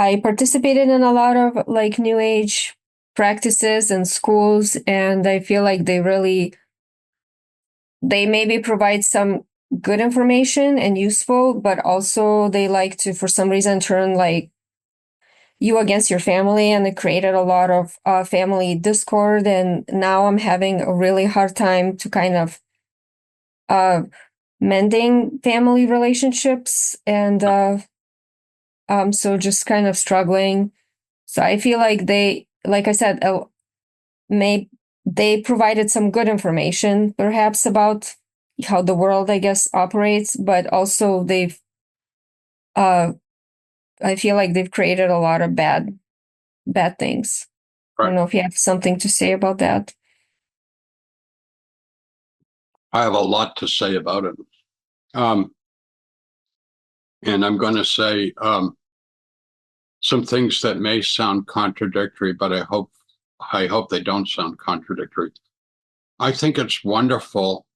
I participated in a lot of like New Age practices and schools, and I feel like they maybe provide some good information and useful, but also they like to, for some reason, turn like you against your family, and it created a lot of family discord. And now I'm having a really hard time to kind of uh, mending family relationships, and so just kind of struggling. So I feel like like I said, may they provided some good information, perhaps about how the world, I guess, operates, but also uh, I feel like they've created a lot of bad things. I Right. don't know if you have something to say about that. I have a lot to say about it. Um, and I'm going to say some things that may sound contradictory, but I hope they don't sound contradictory. I think it's wonderful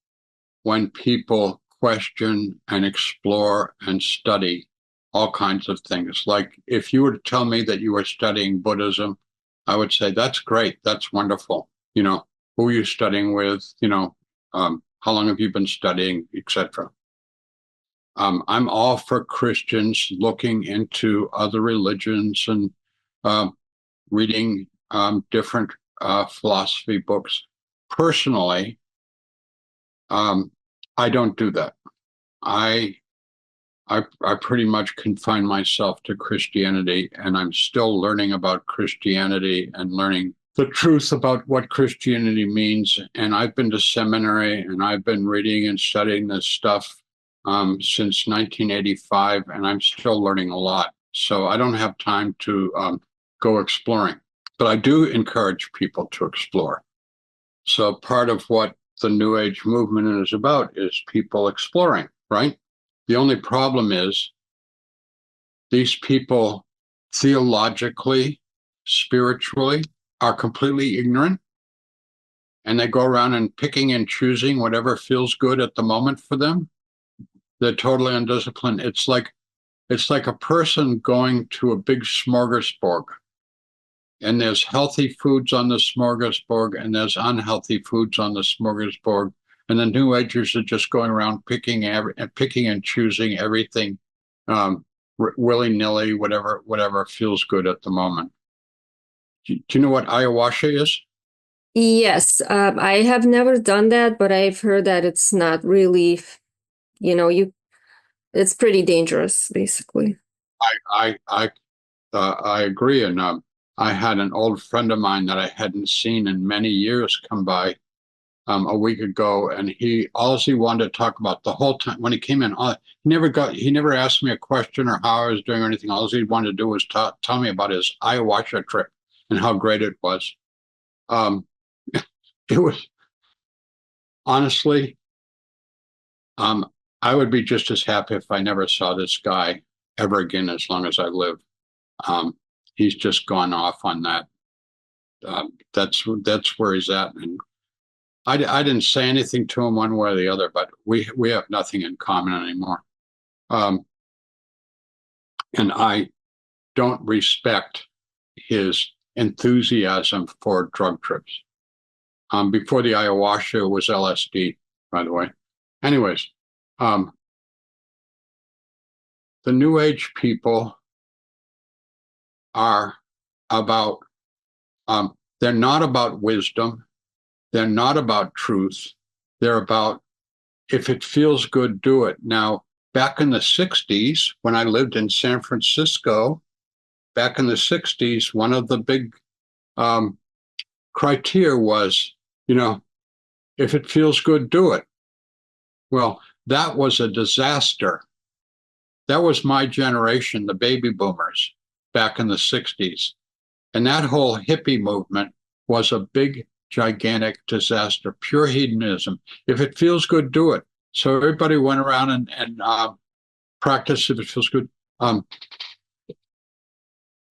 when people question and explore and study all kinds of things. Like if you were to tell me that you were studying Buddhism, I would say, that's great. That's wonderful. Who are you studying with? How long have you been studying, etc. I'm all for Christians looking into other religions and reading different philosophy books. Personally, I don't do that. I, I pretty much confine myself to Christianity, and I'm still learning about Christianity and learning the truth about what Christianity means. And I've been to seminary, and I've been reading and studying this stuff since 1985, and I'm still learning a lot. So I don't have time to go exploring, but I do encourage people to explore. So part of what the New Age movement is about is people exploring, right? The only problem is these people theologically, spiritually, are completely ignorant, and they go around and picking and choosing whatever feels good at the moment for them. They're totally undisciplined. It's like a person going to a big smorgasbord, and there's healthy foods on the smorgasbord and there's unhealthy foods on the smorgasbord, and the New Agers are just going around picking and choosing everything, willy-nilly, whatever feels good at the moment. Do you know what ayahuasca is? Yes, I have never done that, but I've heard that it's not really, it's pretty dangerous, basically. I agree, and I had an old friend of mine that I hadn't seen in many years come by a week ago, and all he wanted to talk about the whole time when he came in. He never asked me a question or how I was doing or anything. All he wanted to do was tell me about his ayahuasca trip and how great it was. Um, it was honestly, I would be just as happy if I never saw this guy ever again as long as I live. Um, he's just gone off on that. That's where he's at, and I didn't say anything to him one way or the other, but we have nothing in common anymore. Um, and I don't respect his enthusiasm for drug trips. Before the ayahuasca was LSD, by the way. Anyways, the New Age people are about, they're not about wisdom. They're not about truth. They're about, if it feels good, do it. Now, back in the 60s, when I lived in San Francisco, back in the 60s, one of the big criteria was, if it feels good, do it. Well, that was a disaster. That was my generation, the baby boomers, back in the 60s. And that whole hippie movement was a big, gigantic disaster, pure hedonism. If it feels good, do it. So everybody went around and practiced if it feels good.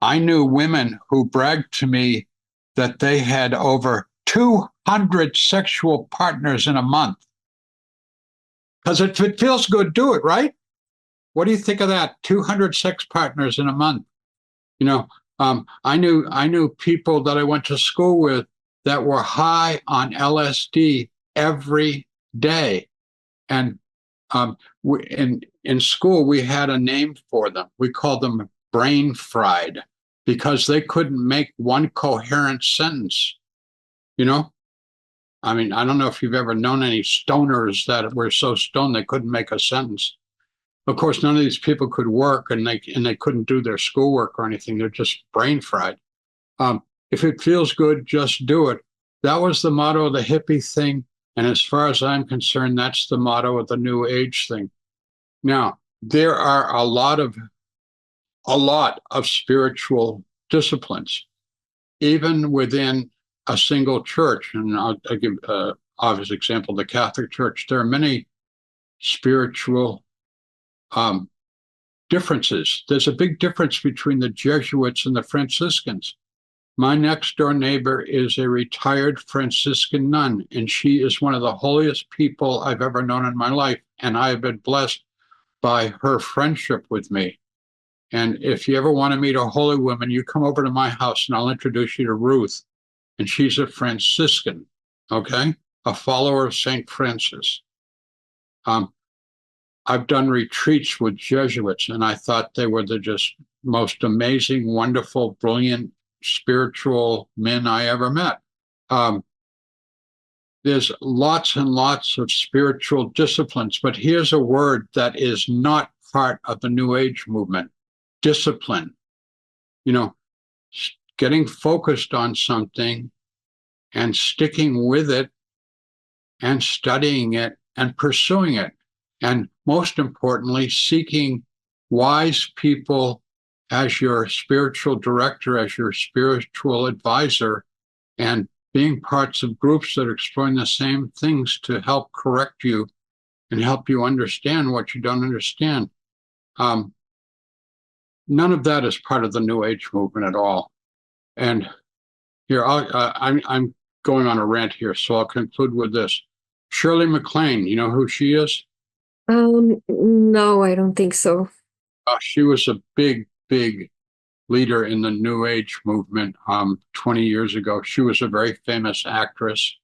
I knew women who bragged to me that they had over 200 sexual partners in a month. Because if it feels good, do it, right? What do you think of that? 200 sex partners in a month. You know, I knew people that I went to school with that were high on LSD every day. And in school, we had a name for them. We called them brain fried because they couldn't make one coherent sentence. You know, I mean, I don't know if you've ever known any stoners that were so stoned they couldn't make a sentence. Of course, none of these people could work, and they couldn't do their schoolwork or anything. They're just brain fried. If it feels good, just do it. That was the motto of the hippie thing. And as far as I'm concerned, that's the motto of the New Age thing. Now, there are a lot of spiritual disciplines, even within a single church. And I'll give an obvious example, the Catholic Church. There are many spiritual um, differences. There's a big difference between the Jesuits and the Franciscans. My next door neighbor is a retired Franciscan nun, and she is one of the holiest people I've ever known in my life. And I have been blessed by her friendship with me. And if you ever want to meet a holy woman, you come over to my house and I'll introduce you to Ruth. And she's a Franciscan, okay? A follower of St. Francis. I've done retreats with Jesuits, and I thought they were the just most amazing, wonderful, brilliant, spiritual men I ever met. There's lots and lots of spiritual disciplines, but here's a word that is not part of the New Age movement: discipline. You know, getting focused on something and sticking with it and studying it and pursuing it. And most importantly, seeking wise people as your spiritual director, as your spiritual advisor, and being parts of groups that are exploring the same things to help correct you and help you understand what you don't understand. None of that is part of the New Age movement at all. And here, I'm going on a rant here, so I'll conclude with this. Shirley MacLaine, you know who she is? No, I don't think so. She was a big, big leader in the New Age movement 20 years ago. She was a very famous actress,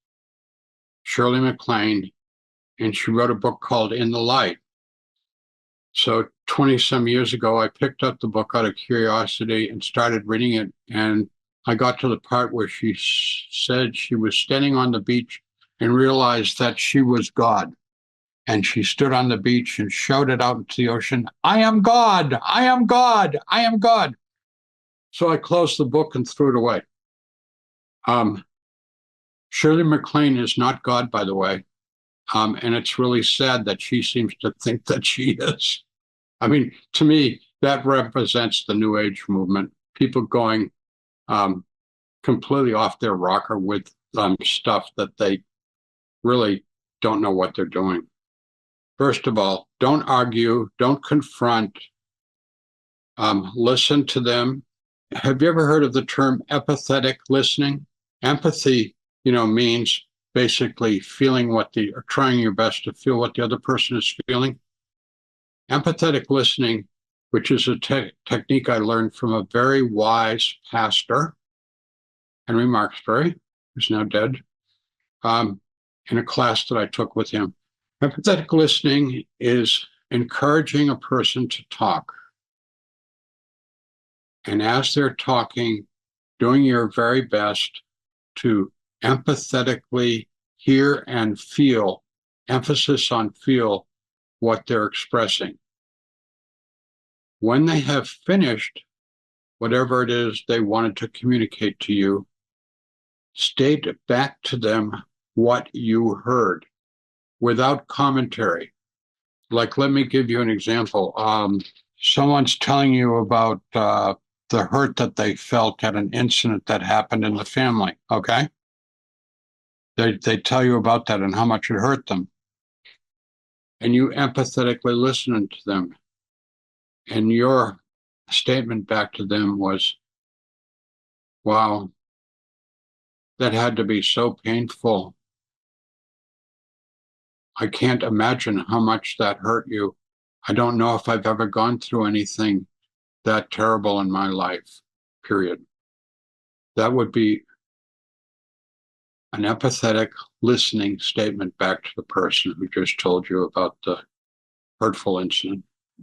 Shirley MacLaine, and she wrote a book called In the Light. So 20 some years ago, I picked up the book out of curiosity and started reading it. And I got to the part where she said she was standing on the beach and realized that she was God. And she stood on the beach and shouted out into the ocean, "I am God! I am God! I am God!" So I closed the book and threw it away. Shirley MacLaine is not God, by the way. And it's really sad that she seems to think that she is. I mean, to me, that represents the New Age movement. People going completely off their rocker with stuff that they really don't know what they're doing. First of all, don't argue, don't confront, listen to them. Have you ever heard of the term empathetic listening? Empathy, means basically feeling or trying your best to feel what the other person is feeling. Empathetic listening, which is a technique I learned from a very wise pastor, Henry Marksbury, who's now dead, in a class that I took with him. Empathetic listening is encouraging a person to talk. And as they're talking, doing your very best to empathetically hear and feel, emphasis on feel, what they're expressing. When they have finished whatever it is they wanted to communicate to you, state back to them what you heard without commentary. Like, let me give you an example. Someone's telling you about the hurt that they felt at an incident that happened in the family, okay? They tell you about that and how much it hurt them. And you empathetically listen to them. And your statement back to them was, wow, that had to be so painful. I can't imagine how much that hurt you. I don't know if I've ever gone through anything that terrible in my life, period. That would be an empathetic listening statement back to the person who just told you about the hurtful incident.